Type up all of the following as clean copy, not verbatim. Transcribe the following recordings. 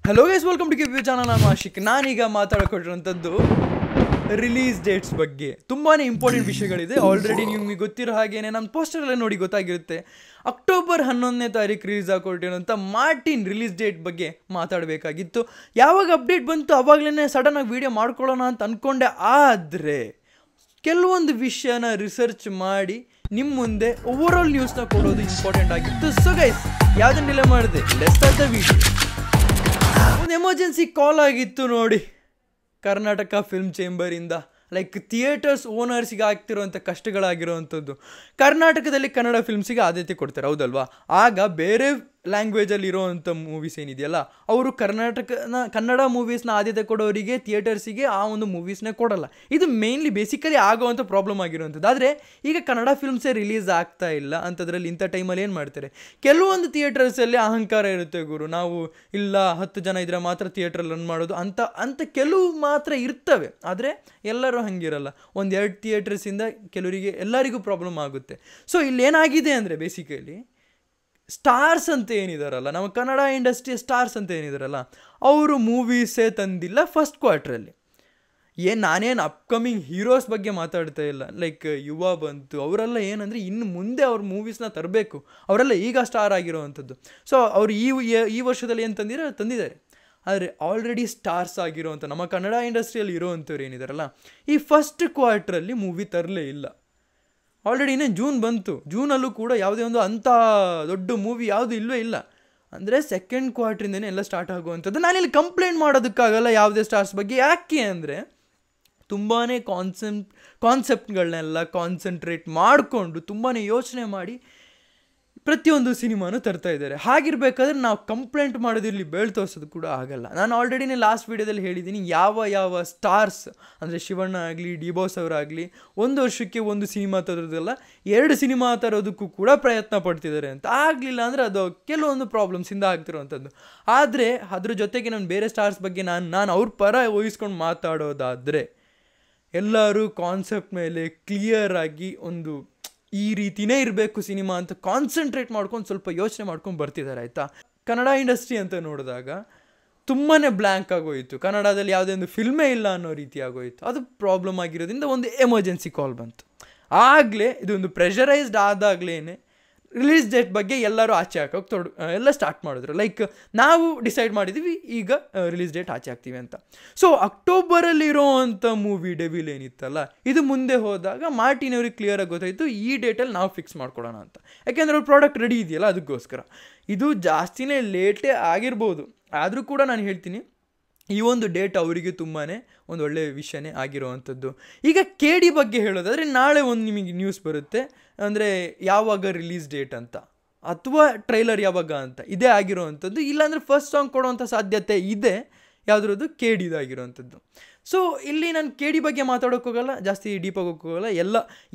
Hello guys, welcome to Kivi channel. ನಾನು ಆಶಿಕ್. ನಾನೀಗ ಮಾತಾಡಿಕೊಟ್ಟಿರೋಂಥದ್ದು release dates ಬಗ್ಗೆ. ತುಂಬಾ ಇಂಪಾರ್ಟೆಂಟ್ ವಿಷಯಗಳಿದೆ. ಆಲ್ರೆಡಿ ನಿಮಗೆ ಗೊತ್ತಿರೋ ಹಾಗೇನೆ ನನ್ನ ಪೋಸ್ಟರಲ್ಲೇ ನೋಡಿ ಗೊತ್ತಾಗಿರುತ್ತೆ. ಅಕ್ಟೋಬರ್ 11ನೇ ತಾರೀಕು ರಿಲೀಸ್ ಆಗಿಕೊಟ್ಟಿರೋಂಥ ಮಾರ್ಟಿನ್ ರಿಲೀಸ್ ಡೇಟ್ ಬಗ್ಗೆ ಮಾತಾಡಬೇಕಾಗಿತ್ತು. ಯಾವಾಗ ಅಪ್ಡೇಟ್ ಬಂತು ಆವಾಗಲೇ ಸಡನ್ನಾಗಿ ವೀಡಿಯೋ ಮಾಡ್ಕೊಳ್ಳೋಣ ಅಂತ ಅಂದ್ಕೊಂಡೆ. ಆದರೆ ಕೆಲವೊಂದು ವಿಷಯನ ರಿಸರ್ಚ್ ಮಾಡಿ ನಿಮ್ಮ ಮುಂದೆ ಓವರಾಲ್ ನ್ಯೂಸ್ನ ಕೊಡೋದು ಇಂಪಾರ್ಟೆಂಟ್ ಆಗಿತ್ತು. ಸೊ ಗೈಸ್, ಯಾವುದನ್ನು ಡಿಲೇ ಮಾಡಿದೆ, ಲೆಟ್ಸ್ ಸ್ಟಾರ್ಟ್ ದ ವಿಡಿಯೋ. ಒಂದು ಎಮರ್ಜೆನ್ಸಿ ಕಾಲ್ ಆಗಿತ್ತು ನೋಡಿ, ಕರ್ನಾಟಕ ಫಿಲ್ಮ್ ಚೇಂಬರಿಂದ. ಲೈಕ್ ಥಿಯೇಟರ್ಸ್ ಓನರ್ಸಿಗೆ ಆಗ್ತಿರೋಂಥ ಕಷ್ಟಗಳಾಗಿರೋವಂಥದ್ದು. ಕರ್ನಾಟಕದಲ್ಲಿ ಕನ್ನಡ ಫಿಲ್ಮ್ಸಿಗೆ ಆದ್ಯತೆ ಕೊಡ್ತಾರೆ, ಹೌದಲ್ವಾ? ಆಗ ಬೇರೆ ಲ್ಯಾಂಗ್ವೇಜಲ್ಲಿ ಇರೋವಂಥ ಮೂವೀಸ್ ಏನಿದೆಯಲ್ಲ, ಅವರು ಕನ್ನಡ ಮೂವೀಸ್ನ ಆದ್ಯತೆ ಕೊಡೋರಿಗೆ ಥಿಯೇಟರ್ಸಿಗೆ ಆ ಒಂದು ಮೂವೀಸ್ನೇ ಕೊಡಲ್ಲ. ಇದು ಮೇನ್ಲಿ ಬೇಸಿಕಲಿ ಆಗೋವಂಥ ಪ್ರಾಬ್ಲಮ್ ಆಗಿರೋವಂಥದ್ದು. ಆದರೆ ಈಗ ಕನ್ನಡ ಫಿಲ್ಮ್ಸೇ ರಿಲೀಸ್ ಆಗ್ತಾ ಇಲ್ಲ ಅಂಥದ್ರಲ್ಲಿ ಇಂಥ ಟೈಮಲ್ಲಿ ಏನು ಮಾಡ್ತಾರೆ, ಕೆಲವೊಂದು ಥಿಯೇಟರ್ಸಲ್ಲಿ ಅಹಂಕಾರ ಇರುತ್ತೆ. ಗುರು, ನಾವು ಇಲ್ಲ 10 ಜನ ಇದ್ರೆ ಮಾತ್ರ ಥಿಯೇಟ್ರಲ್ಲಿ ರನ್ ಮಾಡೋದು ಅಂತ ಕೆಲವು ಮಾತ್ರ ಇರ್ತವೆ. ಆದರೆ ಎಲ್ಲರೂ ಹಂಗಿರಲ್ಲ. 1-2 ಥಿಯೇಟರ್ಸಿಂದ ಎಲ್ಲರಿಗೂ ಪ್ರಾಬ್ಲಮ್ ಆಗುತ್ತೆ. ಸೊ ಇಲ್ಲೇನಾಗಿದೆ ಅಂದರೆ ಬೇಸಿಕಲಿ ಸ್ಟಾರ್ಸ್ ಅಂತ ಏನಿದಾರಲ್ಲ, ನಮ್ಮ ಕನ್ನಡ ಇಂಡಸ್ಟ್ರಿಯ ಸ್ಟಾರ್ಸ್ ಅಂತ ಏನಿದಾರಲ್ಲ, ಅವರು ಮೂವೀಸೇ ತಂದಿಲ್ಲ ಫಸ್ಟ್ ಕ್ವಾರ್ಟ್ರಲ್ಲಿ. ನಾನೇನು ಅಪ್ಕಮಿಂಗ್ ಹೀರೋಸ್ ಬಗ್ಗೆ ಮಾತಾಡ್ತಾ ಇಲ್ಲ. ಲೈಕ್ ಯುವ ಬಂತು, ಅವರೆಲ್ಲ ಏನಂದರೆ ಇನ್ನು ಮುಂದೆ ಅವ್ರ ಮೂವೀಸ್ನ ತರಬೇಕು. ಅವರೆಲ್ಲ ಈಗ ಸ್ಟಾರ್ ಆಗಿರೋವಂಥದ್ದು. ಸೊ ಅವರು ಈ ವರ್ಷದಲ್ಲಿ ಏನು ತಂದಿದ್ದಾರೆ. ಆದರೆ ಆಲ್ರೆಡಿ ಸ್ಟಾರ್ಸ್ ಆಗಿರೋವಂಥ ನಮ್ಮ ಕನ್ನಡ ಇಂಡಸ್ಟ್ರಿಯಲ್ಲಿ ಇರೋವಂಥವ್ರು ಏನಿದಾರಲ್ಲ, ಈ ಫಸ್ಟ್ ಕ್ವಾರ್ಟ್ರಲ್ಲಿ ಮೂವಿ ತರಲೇ ಇಲ್ಲ. ಆಲ್ರೆಡಿ ಇನ್ನೇನು ಜೂನ್ ಬಂತು, ಜೂನಲ್ಲೂ ಕೂಡ ಯಾವುದೇ ಒಂದು ಅಂಥ ದೊಡ್ಡ ಮೂವಿ ಯಾವುದು ಇಲ್ಲವೇ ಇಲ್ಲ. ಅಂದರೆ ಸೆಕೆಂಡ್ ಕ್ವಾರ್ಟ್ರಿಂದನೇ ಎಲ್ಲ ಸ್ಟಾರ್ಟ್ ಆಗುವಂಥದ್ದು. ನಾನಿಲ್ಲಿ ಕಂಪ್ಲೇಂಟ್ ಮಾಡೋದಕ್ಕಾಗಲ್ಲ ಯಾವುದೇ ಸ್ಟಾರ್ಸ್ ಬಗ್ಗೆ. ಯಾಕೆ ಅಂದರೆ ತುಂಬಾ ಕಾನ್ಸೆಪ್ಟ್ಗಳನ್ನೆಲ್ಲ ಕಾನ್ಸಂಟ್ರೇಟ್ ಮಾಡಿಕೊಂಡು ತುಂಬಾ ಯೋಚನೆ ಮಾಡಿ ಪ್ರತಿಯೊಂದು ಸಿನಿಮಾನು ತರ್ತಾ ಇದ್ದಾರೆ. ಹಾಗಿರ್ಬೇಕಾದ್ರೆ ನಾವು ಕಂಪ್ಲೇಂಟ್ ಮಾಡೋದಿರಲಿ, ಬೇಳ್ ತೋರಿಸೋದು ಕೂಡ ಆಗಲ್ಲ. ನಾನು ಆಲ್ರೆಡಿನೇ ಲಾಸ್ಟ್ ವೀಡಿಯೋದಲ್ಲಿ ಹೇಳಿದ್ದೀನಿ, ಯಾವ ಸ್ಟಾರ್ಸ್ ಅಂದರೆ ಶಿವಣ್ಣ ಆಗಲಿ, ಡಿ ಬಾಸ್ ಅವರಾಗಲಿ, ಒಂದು ವರ್ಷಕ್ಕೆ ಒಂದು ಸಿನಿಮಾ ತರೋದಲ್ಲ, 2 ಸಿನಿಮಾ ತರೋದಕ್ಕೂ ಕೂಡ ಪ್ರಯತ್ನ ಪಡ್ತಿದ್ದಾರೆ ಅಂತ. ಆಗಲಿಲ್ಲ ಅಂದರೆ ಅದು ಕೆಲವೊಂದು ಪ್ರಾಬ್ಲಮ್ಸಿಂದ ಆಗ್ತಿರೋವಂಥದ್ದು. ಆದರೆ ಅದ್ರ ಜೊತೆಗೆ ನಾನು ಬೇರೆ ಸ್ಟಾರ್ಸ್ ಬಗ್ಗೆ ನಾನು ಅವ್ರ ಪರ ವಹಿಸ್ಕೊಂಡು ಮಾತಾಡೋದಾದರೆ, ಎಲ್ಲರೂ ಕಾನ್ಸೆಪ್ಟ್ ಮೇಲೆ ಕ್ಲಿಯರ್ ಆಗಿ ಒಂದು ಈ ರೀತಿನೇ ಇರಬೇಕು ಸಿನಿಮಾ ಅಂತ ಕಾನ್ಸಂಟ್ರೇಟ್ ಮಾಡ್ಕೊಂಡು ಸ್ವಲ್ಪ ಯೋಚನೆ ಮಾಡ್ಕೊಂಡು ಬರ್ತಿದ್ದಾರೆ, ಆಯಿತಾ? ಕನ್ನಡ ಇಂಡಸ್ಟ್ರಿ ಅಂತ ನೋಡಿದಾಗ ತುಂಬಾ ಬ್ಲ್ಯಾಂಕ್ ಆಗೋಯಿತು. ಕನ್ನಡದಲ್ಲಿ ಯಾವುದೇ ಒಂದು ಫಿಲ್ಮೇ ಇಲ್ಲ ಅನ್ನೋ ರೀತಿ ಆಗೋಯಿತು. ಅದು ಪ್ರಾಬ್ಲಮ್ ಆಗಿರೋದ್ರಿಂದ ಒಂದು ಎಮರ್ಜೆನ್ಸಿ ಕಾಲ್ ಬಂತು. ಆಗಲೇ ಇದೊಂದು ಪ್ರೆಷರೈಸ್ಡ್ ಆದಾಗಲೇ ರಿಲೀಸ್ ಡೇಟ್ ಬಗ್ಗೆ ಎಲ್ಲರೂ ಆಚೆ ಹಾಕೋಕೆ ಎಲ್ಲ ಸ್ಟಾರ್ಟ್ ಮಾಡಿದ್ರು. ಲೈಕ್ ನಾವು ಡಿಸೈಡ್ ಮಾಡಿದ್ವಿ ಈಗ ರಿಲೀಸ್ ಡೇಟ್ ಆಚೆ ಹಾಕ್ತೀವಿ ಅಂತ. ಸೊ ಅಕ್ಟೋಬರಲ್ಲಿರೋ ಅಂಥ ಮೂವಿ ಡೆವಿಲ್ ಏನಿತ್ತಲ್ಲ, ಇದು ಮುಂದೆ ಹೋದಾಗ ಮಾರ್ಟಿನ್ ಅವ್ರಿಗೆ ಕ್ಲಿಯರಾಗಿ ಗೊತ್ತಾಯಿತು ಈ ಡೇಟಲ್ಲಿ ನಾವು ಫಿಕ್ಸ್ ಮಾಡ್ಕೊಳ್ಳೋಣ ಅಂತ. ಯಾಕೆಂದರೆ ಅವ್ರ ಪ್ರಾಡಕ್ಟ್ ರೆಡಿ ಇದೆಯಲ್ಲ, ಅದಕ್ಕೋಸ್ಕರ. ಇದು ಜಾಸ್ತಿನೇ ಲೇಟೇ ಆಗಿರ್ಬೋದು, ಆದರೂ ಕೂಡ ನಾನು ಹೇಳ್ತೀನಿ ಈ ಒಂದು ಡೇಟ್ ಅವರಿಗೆ ತುಂಬಾ ಒಂದು ಒಳ್ಳೆಯ ವಿಷಯನೇ ಆಗಿರೋವಂಥದ್ದು. ಈಗ KD ಬಗ್ಗೆ ಹೇಳೋದಾದರೆ, ನಾಳೆ ಒಂದು ನಿಮಗೆ ನ್ಯೂಸ್ ಬರುತ್ತೆ, ಅಂದರೆ ಯಾವಾಗ ರಿಲೀಸ್ ಡೇಟ್ ಅಂತ ಅಥವಾ ಟ್ರೈಲರ್ ಯಾವಾಗ ಅಂತ ಇದೇ ಆಗಿರೋವಂಥದ್ದು. ಇಲ್ಲಾಂದರೆ ಫಸ್ಟ್ ಸಾಂಗ್ ಕೊಡೋವಂಥ ಸಾಧ್ಯತೆ ಇದೆ, ಯಾವುದ್ರದ್ದು KDದಾಗಿರೋವಂಥದ್ದು. ಸೊ ಇಲ್ಲಿ ನಾನು KD ಬಗ್ಗೆ ಮಾತಾಡೋಕೆ ಹೋಗಲ್ಲ, ಜಾಸ್ತಿ ಡೀಪಾಗಿ ಹೋಗೋಲ್ಲ. ಎಲ್ಲ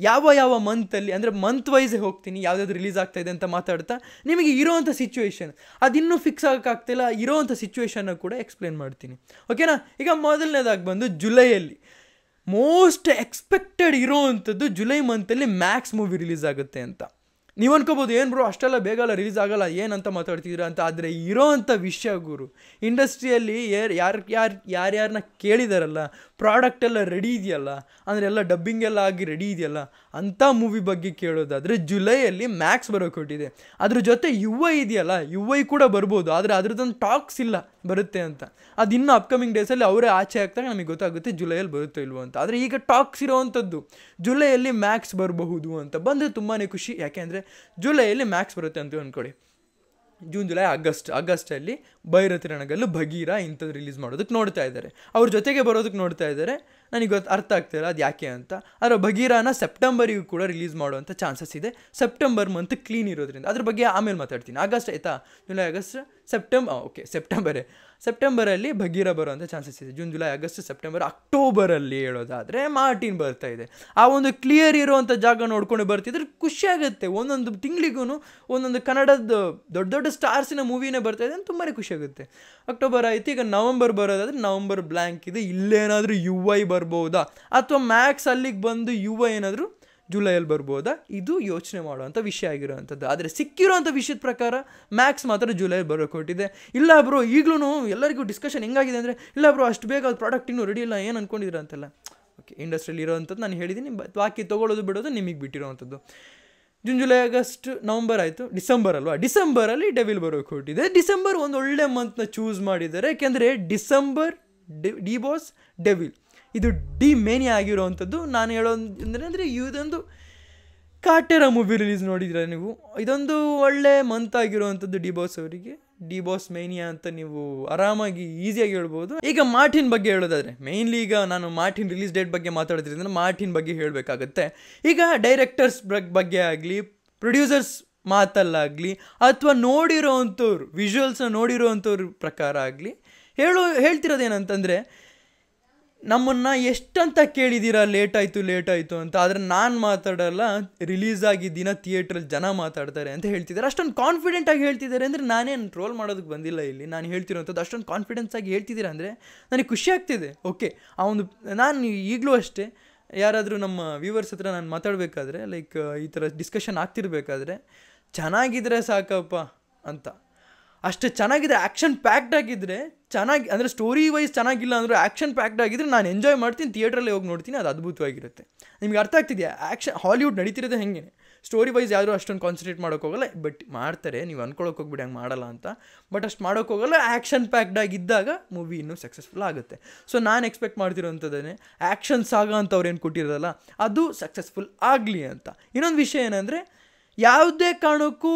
ಯಾವ ಮಂತಲ್ಲಿ ಅಂದರೆ ಮಂತ್ ವೈಸೇ ಹೋಗ್ತೀನಿ, ಯಾವುದಾದ್ರು ರಿಲೀಸ್ ಆಗ್ತಾಯಿದೆ ಅಂತ ಮಾತಾಡ್ತಾ ನಿಮಗೆ ಇರೋವಂಥ ಸಿಚುವೇಶನ್ ಅದಿನ್ನೂ ಫಿಕ್ಸ್ ಆಗೋಕ್ಕಾಗ್ತಿಲ್ಲ, ಇರೋವಂಥ ಸಿಚುವೇಶನ್ನ ಕೂಡ ಎಕ್ಸ್ಪ್ಲೇನ್ ಮಾಡ್ತೀನಿ, ಓಕೆನಾ? ಈಗ ಮೊದಲನೇದಾಗಿ ಬಂದು ಜುಲೈಯಲ್ಲಿ ಮೋಸ್ಟ್ ಎಕ್ಸ್ಪೆಕ್ಟೆಡ್ ಇರೋವಂಥದ್ದು ಜುಲೈ ಮಂತಲ್ಲಿ ಮ್ಯಾಕ್ಸ್ ಮೂವಿ ರಿಲೀಸ್ ಆಗುತ್ತೆ ಅಂತ. ನೀವು ಅನ್ಕೋಬೋದು, ಏನು ಬ್ರೋ ಅಷ್ಟೆಲ್ಲ ಬೇಗ ರಿಲೀಸ್ ಆಗಲ್ಲ ಏನಂತ ಮಾತಾಡ್ತಿದ್ದೀರಾ ಅಂತ. ಆದರೆ ಇರೋವಂಥ ವಿಷಯ ಗುರು, ಇಂಡಸ್ಟ್ರಿಯಲ್ಲಿ ಯಾರ್ಯಾರನ್ನ ಕೇಳಿದಾರಲ್ಲ, ಪ್ರಾಡಕ್ಟ್ ಎಲ್ಲ ರೆಡಿ ಇದೆಯಲ್ಲ, ಅಂದರೆ ಎಲ್ಲ ಡಬ್ಬಿಂಗ್ ಎಲ್ಲ ಆಗಿ ರೆಡಿ ಇದೆಯಲ್ಲ, ಅಂಥ ಮೂವಿ ಬಗ್ಗೆ ಕೇಳೋದಾದರೆ ಜುಲೈಯಲ್ಲಿ ಮ್ಯಾಕ್ಸ್ ಬರೋಕೊಟ್ಟಿದೆ. ಅದ್ರ ಜೊತೆ UI ಇದೆಯಲ್ಲ, UI ಕೂಡ ಬರ್ಬೋದು, ಆದರೆ ಅದ್ರದ್ದೊಂದು ಟಾಕ್ಸ್ ಇಲ್ಲ ಬರುತ್ತೆ ಅಂತ. ಅದು ಇನ್ನೂ ಅಪ್ಕಮಿಂಗ್ ಡೇಸಲ್ಲಿ ಅವರೇ ಆಚೆ ಹಾಕ್ದಾಗ ನಮಗೆ ಗೊತ್ತಾಗುತ್ತೆ ಜುಲೈಯಲ್ಲಿ ಬರುತ್ತೋ ಇಲ್ವೋ ಅಂತ. ಆದರೆ ಈಗ ಟಾಕ್ಸ್ ಇರೋವಂಥದ್ದು ಜುಲೈಯಲ್ಲಿ ಮ್ಯಾಕ್ಸ್ ಬರಬಹುದು ಅಂತ. ಬಂದರೆ ತುಂಬಾ ಖುಷಿ. ಯಾಕೆಂದರೆ ಜುಲೈಯಲ್ಲಿ ಮ್ಯಾಕ್ಸ್ ಬರುತ್ತೆ ಅಂತ ಅಂದ್ಕೊಳ್ಳಿ. ಜೂನ್, ಜುಲೈ, ಆಗಸ್ಟಲ್ಲಿ ಭೈರತಿ ರಣಗಲ್ಲು, ಭಗೀರ ಇಂಥದ್ದು ರಿಲೀಸ್ ಮಾಡೋದಕ್ಕೆ ನೋಡ್ತಾ ಇದ್ದಾರೆ. ಅವ್ರ ಜೊತೆಗೆ ಬರೋದಕ್ಕೆ ನೋಡ್ತಾ ಇದ್ದಾರೆ. ನನಗೆ ಅರ್ಥ ಆಗ್ತಿಲ್ಲ ಅದು ಯಾಕೆ ಅಂತ. ಆದರೆ ಭಗೀರನ ಸೆಪ್ಟೆಂಬರಿಗೂ ಕೂಡ ರಿಲೀಸ್ ಮಾಡುವಂಥ ಚಾನ್ಸಸ್ ಇದೆ. ಸೆಪ್ಟೆಂಬರ್ ಮಂತ್ ಕ್ಲೀನ್ ಇರೋದ್ರಿಂದ ಅದ್ರ ಬಗ್ಗೆ ಆಮೇಲೆ ಮಾತಾಡ್ತೀನಿ. ಆಗಸ್ಟ್ ಆಯಿತಾ, ಜುಲೈ, ಆಗಸ್ಟ್, ಸೆಪ್ಟೆಂಬರ್, ಓಕೆ ಸೆಪ್ಟೆಂಬರಲ್ಲಿ ಭಗೀರ ಬರೋವಂಥ ಚಾನ್ಸಸ್ ಇದೆ. ಜೂನ್, ಜುಲೈ, ಆಗಸ್ಟ್, ಸೆಪ್ಟೆಂಬರ್, ಅಕ್ಟೋಬರಲ್ಲಿ ಹೇಳೋದಾದರೆ ಮಾರ್ಟಿನ್ ಬರ್ತಾ ಇದೆ. ಆ ಒಂದು ಕ್ಲಿಯರ್ ಇರೋವಂಥ ಜಾಗ ನೋಡ್ಕೊಂಡು ಬರ್ತಿದ್ರೆ ಖುಷಿಯಾಗುತ್ತೆ. ಒಂದೊಂದು ತಿಂಗಳಿಗೂ ಒಂದೊಂದು ಕನ್ನಡದ ದೊಡ್ಡ ಸ್ಟಾರ್ಸಿನ ಮೂವಿನೇ ಬರ್ತಾ ಇದೆ ಅಂತ ತುಂಬಾ ಖುಷಿಯಾಗುತ್ತೆ. ಅಕ್ಟೋಬರ್ ಆಯಿತು. ಈಗ ನವಂಬರ್ ಬರೋದಾದರೆ ನವಂಬರ್ ಬ್ಲ್ಯಾಂಕ್ ಇದೆ. ಇಲ್ಲೇನಾದರೂ UI ಬರ್ಬೋದಾ, ಅಥವಾ ಮ್ಯಾಕ್ಸ್ ಅಲ್ಲಿಗೆ ಬಂದು UI ಏನಾದರೂ ಜುಲೈಯಲ್ಲಿ ಬರ್ಬೋದಾ, ಇದು ಯೋಚನೆ ಮಾಡುವಂಥ ವಿಷಯ ಆಗಿರೋವಂಥದ್ದು. ಆದರೆ ಸಿಕ್ಕಿರೋವಂಥ ವಿಷಯದ ಪ್ರಕಾರ ಮ್ಯಾಕ್ಸ್ ಮಾತ್ರ ಜುಲೈಯಲ್ಲಿ ಬರೋಕೆ ಹೊಟ್ಟಿದೆ. ಇಲ್ಲ ಬ್ರೋ ಈಗಲೂ ಎಲ್ಲರಿಗೂ ಡಿಸ್ಕಷನ್ ಹೆಂಗಾಗಿದೆ ಅಂದರೆ, ಇಲ್ಲ ಬ್ರೋ ಅಷ್ಟು ಬೇಗ ಅದು ಪ್ರಾಡಕ್ಟ್ ಇನ್ನೂ ರೆಡಿ ಇಲ್ಲ, ಏನು ಅಂದ್ಕೊಂಡಿದ್ದೀರ ಅಂತೆಲ್ಲ. ಓಕೆ, ಇಂಡಸ್ಟ್ರಿಯಲ್ಲಿ ಇರೋವಂಥದ್ದು ನಾನು ಹೇಳಿದ್ದೀನಿ, ಬಾಕಿ ತೊಗೊಳ್ಳೋದು ಬಿಡೋದು ನಿಮಗೆ ಬಿಟ್ಟಿರೋವಂಥದ್ದು. ಜೂನ್ ಜುಲೈ ಆಗಸ್ಟ್ ನವಂಬರ್ ಆಯಿತು, ಡಿಸೆಂಬರ್ ಅಲ್ವಾ, ಡಿಸೆಂಬರಲ್ಲಿ ಡೆವಿಲ್ ಬರೋಕೆ ಹೊಟ್ಟಿದೆ. ಡಿಸೆಂಬರ್ ಒಂದು ಒಳ್ಳೆ ಮಂತ್ನ ಚೂಸ್ ಮಾಡಿದ್ದಾರೆ, ಯಾಕೆಂದರೆ ಡಿಸೆಂಬರ್ ಡಿ ಬಾಸ್ ಡೆವಿಲ್ ಇದು ಡಿ ಮೇನಿಯಾ ಆಗಿರೋವಂಥದ್ದು. ನಾನು ಹೇಳೋದು ಇದೊಂದು ಕಾಟೇರ ಮೂವಿ ರಿಲೀಸ್ ನೋಡಿದ್ರೆ ನೀವು, ಇದೊಂದು ಒಳ್ಳೆ ಮಂತ್ ಆಗಿರೋವಂಥದ್ದು ಡಿ ಬಾಸ್ ಅವರಿಗೆ. ಡಿ ಬಾಸ್ ಮೇನಿಯಾ ಅಂತ ನೀವು ಆರಾಮಾಗಿ ಈಸಿಯಾಗಿ ಹೇಳ್ಬೋದು. ಈಗ ಮಾರ್ಟಿನ್ ಬಗ್ಗೆ ಹೇಳೋದಾದರೆ, ಮೇಯ್ನ್ಲಿ ಈಗ ನಾನು ಮಾರ್ಟಿನ್ ರಿಲೀಸ್ ಡೇಟ್ ಬಗ್ಗೆ ಮಾತಾಡ್ತಿದ್ರೆ ಮಾರ್ಟಿನ್ ಬಗ್ಗೆ ಹೇಳಬೇಕಾಗತ್ತೆ. ಈಗ ಡೈರೆಕ್ಟರ್ಸ್ ಬಗ್ಗೆ ಆಗಲಿ, ಪ್ರೊಡ್ಯೂಸರ್ಸ್ ಮಾತಲ್ಲಾಗಲಿ, ಅಥವಾ ನೋಡಿರೋವಂಥವ್ರು ವಿಜುವಲ್ಸ್ನ ನೋಡಿರೋವಂಥವ್ರ ಪ್ರಕಾರ ಆಗಲಿ ಹೇಳ್ತಿರೋದೇನಂತಂದರೆ, ನಮ್ಮನ್ನು ಎಷ್ಟಂತ ಕೇಳಿದ್ದೀರಾ ಲೇಟ್ ಆಯಿತು ಅಂತ, ಆದರೆ ನಾನು ಮಾತಾಡೋಲ್ಲ, ರಿಲೀಸ್ ಆಗಿದ್ದಿನ ಥಿಯೇಟ್ರಲ್ಲಿ ಜನ ಮಾತಾಡ್ತಾರೆ ಅಂತ ಹೇಳ್ತಿದ್ದಾರೆ. ಅಷ್ಟೊಂದು ಕಾನ್ಫಿಡೆಂಟಾಗಿ ಹೇಳ್ತಿದ್ದಾರೆ ಅಂದರೆ, ನಾನೇನು ಟ್ರೋಲ್ ಮಾಡೋದಕ್ಕೆ ಬಂದಿಲ್ಲ ಇಲ್ಲಿ, ನಾನು ಹೇಳ್ತಿರೋಂಥದ್ದು ಅಷ್ಟೊಂದು ಕಾನ್ಫಿಡೆನ್ಸ್ ಆಗಿ ಹೇಳ್ತಿದ್ದೀರಾ ಅಂದರೆ ನನಗೆ ಖುಷಿ ಆಗ್ತಿದೆ. ಓಕೆ, ನಾನು ಈಗಲೂ ಅಷ್ಟೇ ಯಾರಾದರೂ ನಮ್ಮ ವ್ಯೂವರ್ಸ್ ಹತ್ರ ನಾನು ಮಾತಾಡಬೇಕಾದ್ರೆ, ಲೈಕ್ ಈ ಥರ ಡಿಸ್ಕಷನ್ ಆಗ್ತಿರ್ಬೇಕಾದ್ರೆ, ಚೆನ್ನಾಗಿದ್ರೆ ಸಾಕಪ್ಪ ಅಂತ, ಅಷ್ಟು ಚೆನ್ನಾಗಿದ್ರೆ, ಆ್ಯಕ್ಷನ್ ಪ್ಯಾಕ್ಡ್ ಆಗಿದ್ದರೆ ಚೆನ್ನಾಗಿ, ಅಂದರೆ ಸ್ಟೋರಿ ವೈಸ್ ಚೆನ್ನಾಗಿಲ್ಲ ಅಂದರೆ ಆ್ಯಕ್ಷನ್ ಪ್ಯಾಕ್ಡ್ ಆಗಿದ್ದರೆ ನಾನು ಎಂಜಾಯ್ ಮಾಡ್ತೀನಿ, ಥಿಯೇಟ್ರಲ್ಲಿ ಹೋಗಿ ನೋಡ್ತೀನಿ, ಅದು ಅದ್ಭುತವಾಗಿರುತ್ತೆ. ನಿಮ್ಗೆ ಅರ್ಥ ಆಗ್ತಿದೆಯಾ? ಹಾಲಿವುಡ್ ನಡೀತಿರೋದೇ ಹೆಂಗೆ, ಸ್ಟೋರಿ ವೈಸ್ ಯಾರು ಅಷ್ಟೊಂದು ಕಾನ್ಸಂಟ್ರೇಟ್ ಮಾಡೋಕ್ಕೋಗಲ್ಲ, ಬಟ್ ಮಾಡ್ತಾರೆ, ನೀವು ಅಂದ್ಕೊಳ್ಳೋಕೆ ಹೋಗ್ಬಿಡಿ ಹಂಗೆ ಮಾಡಲ್ಲ ಅಂತ, ಬಟ್ ಅಷ್ಟು ಮಾಡೋಕ್ಕೋಗಲ್ಲ. ಆ್ಯಕ್ಷನ್ ಪ್ಯಾಕ್ಡ್ ಆಗಿದ್ದಾಗ ಮೂವಿ ಇನ್ನೂ ಸಕ್ಸಸ್ಫುಲ್ ಆಗುತ್ತೆ. ಸೊ ನಾನು ಎಕ್ಸ್ಪೆಕ್ಟ್ ಮಾಡ್ತಿರೋಂಥದ್ದೇ ಆ್ಯಕ್ಷನ್ ಸಾಗ ಅಂತ ಅವ್ರು ಏನು ಕೊಟ್ಟಿರೋದಲ್ಲ ಅದು ಸಕ್ಸಸ್ಫುಲ್ ಆಗಲಿ ಅಂತ. ಇನ್ನೊಂದು ವಿಷಯ ಏನಂದರೆ, ಯಾವುದೇ ಕಾರಣಕ್ಕೂ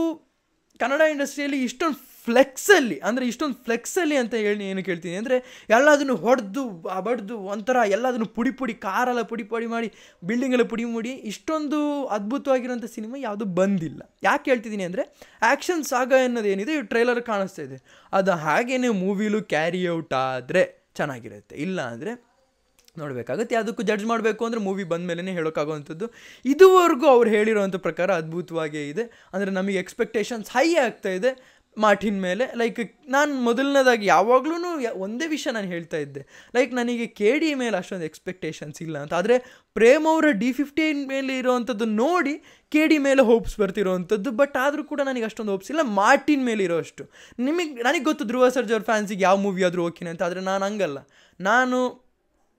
ಕನ್ನಡ ಇಂಡಸ್ಟ್ರಿಯಲ್ಲಿ ಇಷ್ಟೊಂದು ಫ್ಲೆಕ್ಸಲ್ಲಿ ಅಂತ ಹೇಳಿ ಏನು ಕೇಳ್ತೀನಿ ಅಂದರೆ, ಎಲ್ಲದನ್ನು ಬಡ್ದು ಒಂಥರ ಎಲ್ಲದನ್ನು ಪುಡಿ ಕಾರೆಲ್ಲ ಪುಡಿ ಮಾಡಿ, ಬಿಲ್ಡಿಂಗೆಲ್ಲ ಪುಡಿ ಮಾಡಿ, ಇಷ್ಟೊಂದು ಅದ್ಭುತವಾಗಿರೋಂಥ ಸಿನಿಮಾ ಯಾವುದೂ ಬಂದಿಲ್ಲ. ಯಾಕೆ ಹೇಳ್ತಿದ್ದೀನಿ ಅಂದರೆ, ಆ್ಯಕ್ಷನ್ ಸಾಗ ಅನ್ನೋದೇನಿದೆ ಟ್ರೈಲರ್ ಕಾಣಿಸ್ತಾ ಇದೆ, ಅದು ಹಾಗೇ ಮೂವಿಲೂ ಕ್ಯಾರಿ ಔಟ್ ಆದರೆ ಚೆನ್ನಾಗಿರುತ್ತೆ, ಇಲ್ಲ ಅಂದರೆ ನೋಡಬೇಕಾಗುತ್ತೆ. ಅದಕ್ಕೂ ಜಡ್ಜ್ ಮಾಡಬೇಕು ಅಂದರೆ ಮೂವಿ ಬಂದ ಮೇಲೇ ಹೇಳೋಕ್ಕಾಗೋವಂಥದ್ದು. ಇದುವರೆಗೂ ಅವ್ರು ಹೇಳಿರೋವಂಥ ಪ್ರಕಾರ ಅದ್ಭುತವಾಗೇ ಇದೆ. ಅಂದರೆ ನಮಗೆ ಎಕ್ಸ್ಪೆಕ್ಟೇಷನ್ಸ್ ಹೈ ಆಗ್ತಾಯಿದೆ ಮಾರ್ಟಿನ್ ಮೇಲೆ. ಲೈಕ್ ನಾನು ಮೊದಲನೇದಾಗಿ ಯಾವಾಗಲೂ ಒಂದೇ ವಿಷಯ ನಾನು ಹೇಳ್ತಾ ಇದ್ದೆ, ಲೈಕ್ ನನಗೆ KD ಮೇಲೆ ಅಷ್ಟೊಂದು ಎಕ್ಸ್ಪೆಕ್ಟೇಷನ್ಸ್ ಇಲ್ಲ ಅಂತ. ಆದರೆ ಪ್ರೇಮ್ ಅವರ D15 ಮೇಲೆ ಇರೋವಂಥದ್ದು ನೋಡಿ KD ಮೇಲೆ ಹೋಪ್ಸ್ ಬರ್ತಿರೋವಂಥದ್ದು, ಬಟ್ ಆದರೂ ಕೂಡ ನನಗೆ ಅಷ್ಟೊಂದು ಹೋಪ್ಸ್ ಇಲ್ಲ ಮಾರ್ಟಿನ್ ಮೇಲೆ ಇರೋಷ್ಟು. ನನಗೆ ಗೊತ್ತು ಧ್ರುವ ಸರ್ಜಾ ಅವ್ರ ಫ್ಯಾನ್ಸಿಗೆ ಯಾವ ಮೂವಿ ಆದರೂ ಓಕೆನೆ ಅಂತ, ಆದರೆ ನಾನು ಹಂಗಲ್ಲ, ನಾನು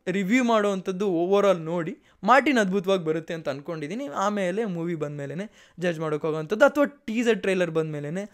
ರಿವ್ಯೂ ಮಾಡೋವಂಥದ್ದು ಓವರ್ ಆಲ್ ನೋಡಿ ಮಾರ್ಟಿನ್ ಅದ್ಭುತವಾಗಿ ಬರುತ್ತೆ ಅಂತ ಅಂದ್ಕೊಂಡಿದ್ದೀನಿ. ಆಮೇಲೆ ಮೂವಿ ಬಂದ ಮೇಲೇ ಜಡ್ಜ್ ಮಾಡೋಕ್ಕಾಗೋವಂಥದ್ದು, ಅಥವಾ ಟೀಸರ್ ಟ್ರೈಲರ್ ಬಂದ ಮೇಲೇ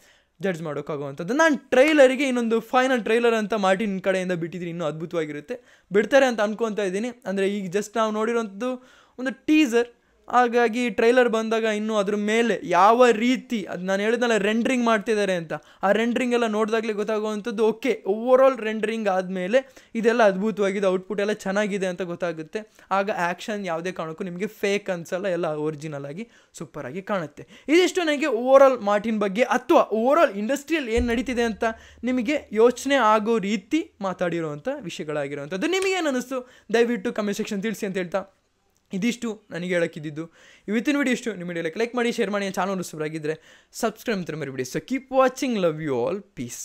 ಜಡ್ಜ್ ಮಾಡೋಕ್ಕಾಗುವಂಥದ್ದು. ನಾನು ಟ್ರೈಲರಿಗೆ ಇನ್ನೊಂದು ಫೈನಲ್ ಟ್ರೈಲರ್ ಅಂತ ಮಾರ್ಟಿನ್ ಕಡೆಯಿಂದ ಬಿಟ್ಟಿದ್ದೀನಿ, ಇನ್ನೂ ಅದ್ಭುತವಾಗಿರುತ್ತೆ, ಬಿಡ್ತಾರೆ ಅಂತ ಅನ್ಕೊತಾ ಇದ್ದೀನಿ. ಅಂದರೆ ಈಗ ಜಸ್ಟ್ ನಾವು ನೋಡಿರೋಂಥದ್ದು ಒಂದು ಟೀಸರ್, ಹಾಗಾಗಿ ಟ್ರೈಲರ್ ಬಂದಾಗ ಇನ್ನೂ ಅದ್ರ ಮೇಲೆ ಯಾವ ರೀತಿ, ಅದು ನಾನು ಹೇಳಿದ್ನಲ್ಲ ರೆಂಡ್ರಿಂಗ್ ಮಾಡ್ತಿದ್ದಾರೆ ಅಂತ, ಆ ರೆಂಡ್ರಿಂಗ್ ಎಲ್ಲ ನೋಡಿದಾಗಲೇ ಗೊತ್ತಾಗುವಂಥದ್ದು ಓಕೆ ಓವರ್ ಆಲ್ ರೆಂಡ್ರಿಂಗ್ ಆದಮೇಲೆ ಇದೆಲ್ಲ ಅದ್ಭುತವಾಗಿದೆ, ಔಟ್ಪುಟ್ ಎಲ್ಲ ಚೆನ್ನಾಗಿದೆ ಅಂತ ಗೊತ್ತಾಗುತ್ತೆ. ಆಗ ಆ್ಯಕ್ಷನ್ ಯಾವುದೇ ಕಾರಣಕ್ಕೂ ನಿಮಗೆ ಫೇಕ್ ಅನ್ಸಲ್ಲ, ಎಲ್ಲ ಒರಿಜಿನಲ್ ಆಗಿ ಸೂಪರಾಗಿ ಕಾಣುತ್ತೆ. ಇದಿಷ್ಟು ನನಗೆ ಓವರ್ ಆಲ್ ಮಾರ್ಟಿನ್ ಬಗ್ಗೆ, ಅಥವಾ ಓವರ್ ಆಲ್ ಇಂಡಸ್ಟ್ರಿಯಲ್ಲಿ ಏನು ನಡೀತಿದೆ ಅಂತ ನಿಮಗೆ ಯೋಚನೆ ಆಗೋ ರೀತಿ ಮಾತಾಡಿರೋವಂಥ ವಿಷಯಗಳಾಗಿರೋವಂಥದ್ದು. ನಿಮಗೇನು ಅನ್ನಿಸ್ತು ದಯವಿಟ್ಟು ಕಮೆಂಟ್ ಸೆಕ್ಷನ್ ತಿಳಿಸಿ ಅಂತ ಹೇಳ್ತಾ, ಇದಿಷ್ಟು ನನಗೆ ಹೇಳೋಕ್ಕಿದ್ದು. ಇವತ್ತಿನ ವಿಡಿಯೋ ಇಷ್ಟು. ನಿಮ್ಮ ವಿಡಿಯೋ ಲೈಕ್ ಮಾಡಿ, ಶೇರ್ ಮಾಡಿ, ಚಾನಲ್ ಹೊಸಬರಾಗಿದ್ದರೆ ಸಬ್ಸ್ಕ್ರೈಬ್ ಅಂತ ಮರಿಬೇಡಿ. So keep watching, love you all, piece.